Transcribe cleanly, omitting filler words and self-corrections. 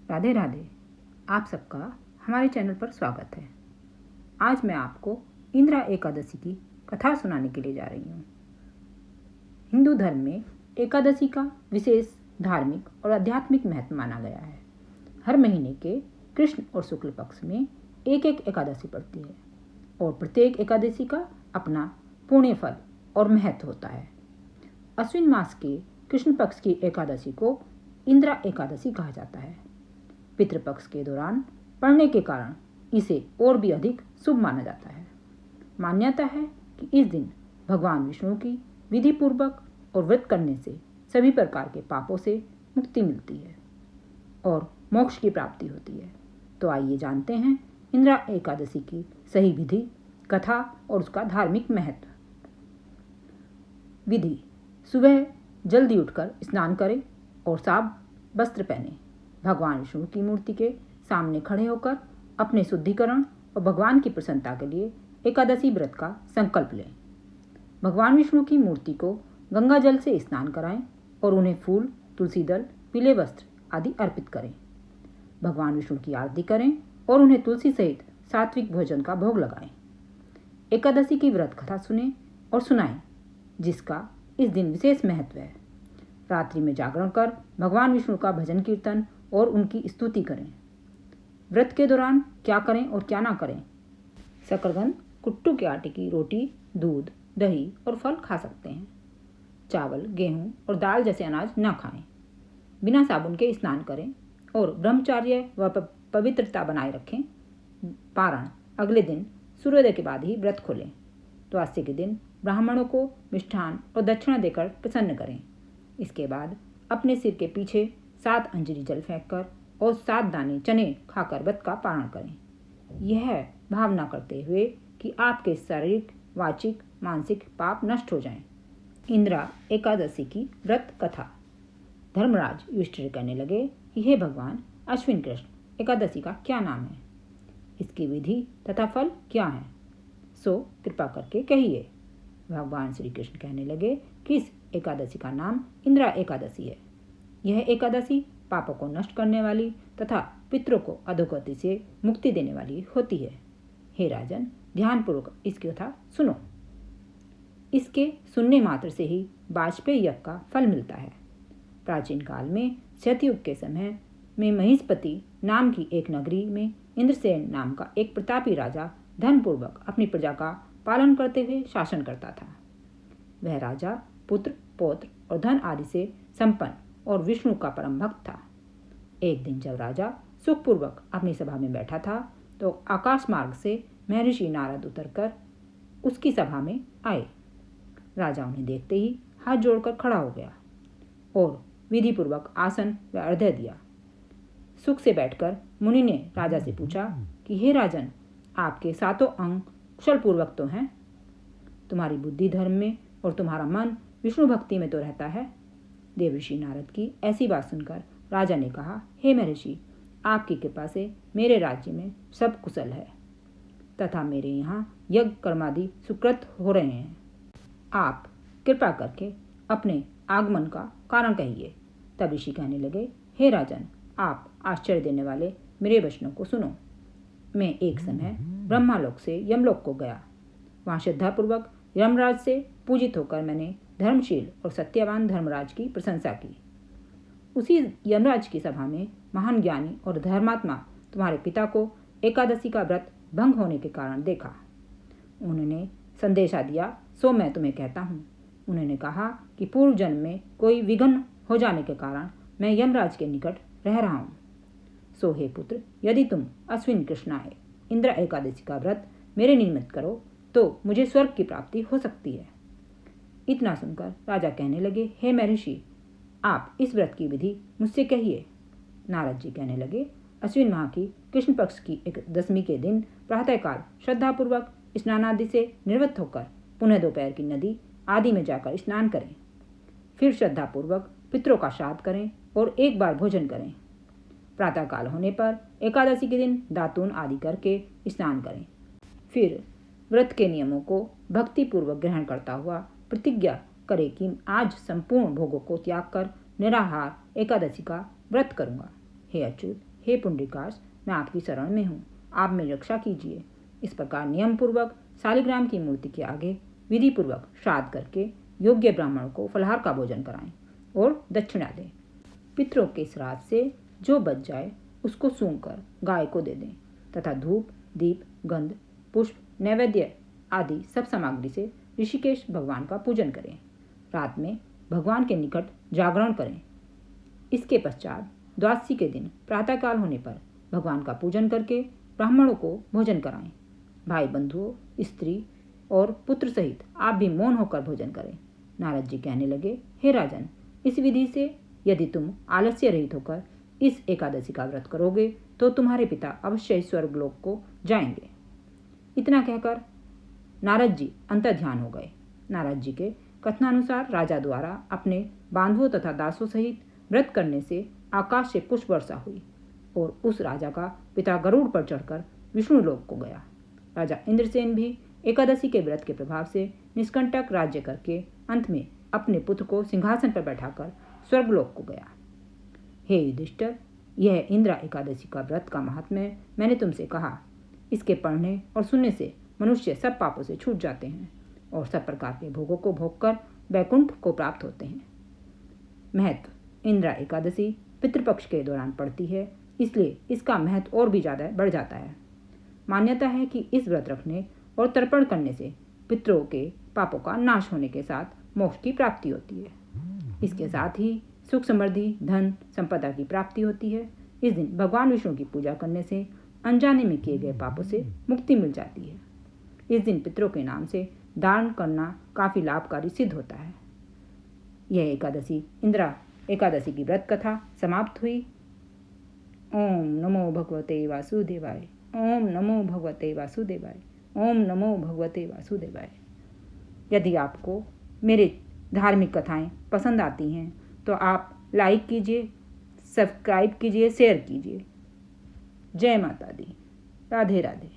राधे राधे। आप सबका हमारे चैनल पर स्वागत है। आज मैं आपको इंदिरा एकादशी की कथा सुनाने के लिए जा रही हूँ। हिंदू धर्म में एकादशी का विशेष धार्मिक और आध्यात्मिक महत्व माना गया है। हर महीने के कृष्ण और शुक्ल पक्ष में एक एक एकादशी पड़ती है और प्रत्येक एकादशी का अपना पुण्य फल और महत्व होता है। अश्विन मास के कृष्ण पक्ष की एकादशी को इंदिरा एकादशी कहा जाता है। पितृपक्ष के दौरान पड़ने के कारण इसे और भी अधिक शुभ माना जाता है। मान्यता है कि इस दिन भगवान विष्णु की विधि पूर्वक और व्रत करने से सभी प्रकार के पापों से मुक्ति मिलती है और मोक्ष की प्राप्ति होती है। तो आइए जानते हैं इंदिरा एकादशी की सही विधि, कथा और उसका धार्मिक महत्व। विधि: सुबह जल्दी उठकर स्नान करें और साफ वस्त्र पहने। भगवान विष्णु की मूर्ति के सामने खड़े होकर अपने शुद्धिकरण और भगवान की प्रसन्नता के लिए एकादशी व्रत का संकल्प लें। भगवान विष्णु की मूर्ति को गंगा जल से स्नान कराएं और उन्हें फूल, तुलसी दल, पीले वस्त्र आदि अर्पित करें। भगवान विष्णु की आरती करें और उन्हें तुलसी सहित सात्विक भोजन का भोग लगाएं। एकादशी की व्रत कथा सुनें और सुनाएं, जिसका इस दिन विशेष महत्व है। रात्रि में जागरण कर भगवान विष्णु का भजन कीर्तन और उनकी स्तुति करें। व्रत के दौरान क्या करें और क्या ना करें। शकरकंद, कुट्टू के आटे की रोटी, दूध, दही और फल खा सकते हैं। चावल, गेहूं और दाल जैसे अनाज न खाएं। बिना साबुन के स्नान करें और ब्रह्मचर्य व पवित्रता बनाए रखें। पारण: अगले दिन सूर्योदय के बाद ही व्रत खोलें। द्वादशी के दिन ब्राह्मणों को मिष्ठान और दक्षिणा देकर प्रसन्न करें। इसके बाद अपने सिर के पीछे 7 अंजलि जल फेंककर और 7 दाने चने खाकर व्रत का पारण करें। यह भावना करते हुए कि आपके शारीरिक, वाचिक, मानसिक पाप नष्ट हो जाएं। इंदिरा एकादशी की व्रत कथा। धर्मराज युधिष्ठिर कहने लगे कि हे भगवान, अश्विन कृष्ण एकादशी का क्या नाम है, इसकी विधि तथा फल क्या है, सो कृपा करके कहिए। भगवान श्री कृष्ण कहने लगे कि इस एकादशी का नाम इंदिरा एकादशी है। यह एकादशी पापों को नष्ट करने वाली तथा पितरों को अधोगति से मुक्ति देने वाली होती है। हे राजन, ध्यानपूर्वक इसकी कथा सुनो। इसके सुनने मात्र से ही वाजपेयी यज्ञ का फल मिलता है। प्राचीन काल में सतयुग के समय में महिष्पति नाम की एक नगरी में इंद्रसेन नाम का एक प्रतापी राजा धनपूर्वक अपनी प्रजा का पालन करते हुए शासन करता था। वह राजा पुत्र, पौत्र और धन आदि से संपन्न और विष्णु का परम भक्त था। एक दिन जब राजा सुखपूर्वक अपनी सभा में बैठा था तो आकाश मार्ग से महर्षि नारद उतरकर उसकी सभा में आए। राजा उन्हें देखते ही हाथ जोड़कर खड़ा हो गया और विधि पूर्वक आसन व अर्घ्य दिया। सुख से बैठकर मुनि ने राजा से पूछा कि हे राजन, आपके 7 अंग कुशल पूर्वक तो हैं, तुम्हारी बुद्धि धर्म में और तुम्हारा मन विष्णु भक्ति में तो रहता है। देवर्षि नारद की ऐसी बात सुनकर राजा ने कहा, हे महर्षि, आपकी कृपा से मेरे राज्य में सब कुशल है तथा मेरे यहाँ यज्ञ कर्मादि सुकृत हो रहे हैं। आप कृपा करके अपने आगमन का कारण कहिए। तब ऋषि कहने लगे, हे राजन, आप आश्चर्य देने वाले मेरे वचनों को सुनो। मैं एक समय ब्रह्मालोक से यमलोक को गया। वहाँ श्रद्धापूर्वक यमराज से पूजित होकर मैंने धर्मशील और सत्यवान धर्मराज की प्रशंसा की। उसी यमराज की सभा में महान ज्ञानी और धर्मात्मा तुम्हारे पिता को एकादशी का व्रत भंग होने के कारण देखा। उन्होंने संदेशा दिया, सो मैं तुम्हें कहता हूँ। उन्होंने कहा कि पूर्व जन्म में कोई विघ्न हो जाने के कारण मैं यमराज के निकट रह रहा हूँ। सो हे पुत्र, यदि तुम अश्विन कृष्णाय इंदिरा एकादशी का व्रत मेरे निमित्त करो तो मुझे स्वर्ग की प्राप्ति हो सकती है। इतना सुनकर राजा कहने लगे, हे महर्षि, आप इस व्रत की विधि मुझसे कहिए। नारद जी कहने लगे, अश्विन माह की कृष्ण पक्ष की एक दशमी के दिन प्रातःकाल श्रद्धापूर्वक स्नानादि से निवृत्त होकर पुनः दोपहर की नदी आदि में जाकर स्नान करें। फिर श्रद्धापूर्वक पितरों का श्राद्ध करें और एक बार भोजन करें। प्रातःकाल होने पर एकादशी के दिन दातून आदि करके स्नान करें। फिर व्रत के नियमों को भक्तिपूर्वक ग्रहण करता हुआ प्रतिज्ञा करे कि आज संपूर्ण भोगों को त्याग कर निराहार एकादशी का व्रत करूंगा। हे अच्युत, हे पुंडरीकाक्ष, मैं आपकी शरण में हूँ, आप मेरी रक्षा कीजिए। इस प्रकार नियम पूर्वक शालिग्राम की मूर्ति के आगे विधि पूर्वक श्राद्ध करके योग्य ब्राह्मण को फलाहार का भोजन कराएं और दक्षिणा दें। पितरों के श्राद्ध से जो बच जाए उसको सूंघकर गाय को दे दें तथा धूप, दीप, गंध, पुष्प, नैवेद्य आदि सब सामग्री से ऋषिकेश भगवान का पूजन करें। रात में भगवान के निकट जागरण करें। इसके पश्चात द्वादशी के दिन प्रातःकाल होने पर भगवान का पूजन करके ब्राह्मणों को भोजन कराएं। भाई बंधुओं, स्त्री और पुत्र सहित आप भी मौन होकर भोजन करें। नारद जी कहने लगे, हे राजन, इस विधि से यदि तुम आलस्य रहित होकर इस एकादशी का व्रत करोगे तो तुम्हारे पिता अवश्य स्वर्गलोक को जाएंगे। इतना कहकर नारद जी अंतर्ध्यान हो गए। नारद जी के कथनानुसार राजा द्वारा अपने बांधवों तथा दासों सहित व्रत करने से आकाश से पुष्प वर्षा हुई और उस राजा का पिता गरुड़ पर चढ़कर विष्णु लोक को गया। राजा इंद्रसेन भी एकादशी के व्रत के प्रभाव से निष्कंटक राज्य करके अंत में अपने पुत्र को सिंहासन पर बैठाकर स्वर्गलोक को गया। हे युधिष्ठिर, यह इंद्रा एकादशी का व्रत का महात्म्य मैंने तुमसे कहा। इसके पढ़ने और सुनने से मनुष्य सब पापों से छूट जाते हैं और सब प्रकार के भोगों को भोगकर वैकुंठ को प्राप्त होते हैं। महत्व: इंद्रा एकादशी पितृपक्ष के दौरान पड़ती है, इसलिए इसका महत्व और भी ज़्यादा बढ़ जाता है। मान्यता है कि इस व्रत रखने और तर्पण करने से पितरों के पापों का नाश होने के साथ मोक्ष की प्राप्ति होती है। इसके साथ ही सुख, समृद्धि, धन, संपदा की प्राप्ति होती है। इस दिन भगवान विष्णु की पूजा करने से अनजाने में किए गए पापों से मुक्ति मिल जाती है। इस दिन पितरों के नाम से दान करना काफ़ी लाभकारी सिद्ध होता है। यह एकादशी इंद्रा एकादशी की व्रत कथा समाप्त हुई। ओम नमो भगवते वासुदेवाय। ओम नमो भगवते वासुदेवाय। ओम नमो भगवते वासुदेवाय। यदि आपको मेरे धार्मिक कथाएं पसंद आती हैं तो आप लाइक कीजिए, सब्सक्राइब कीजिए, शेयर कीजिए। जय माता दी। राधे राधे।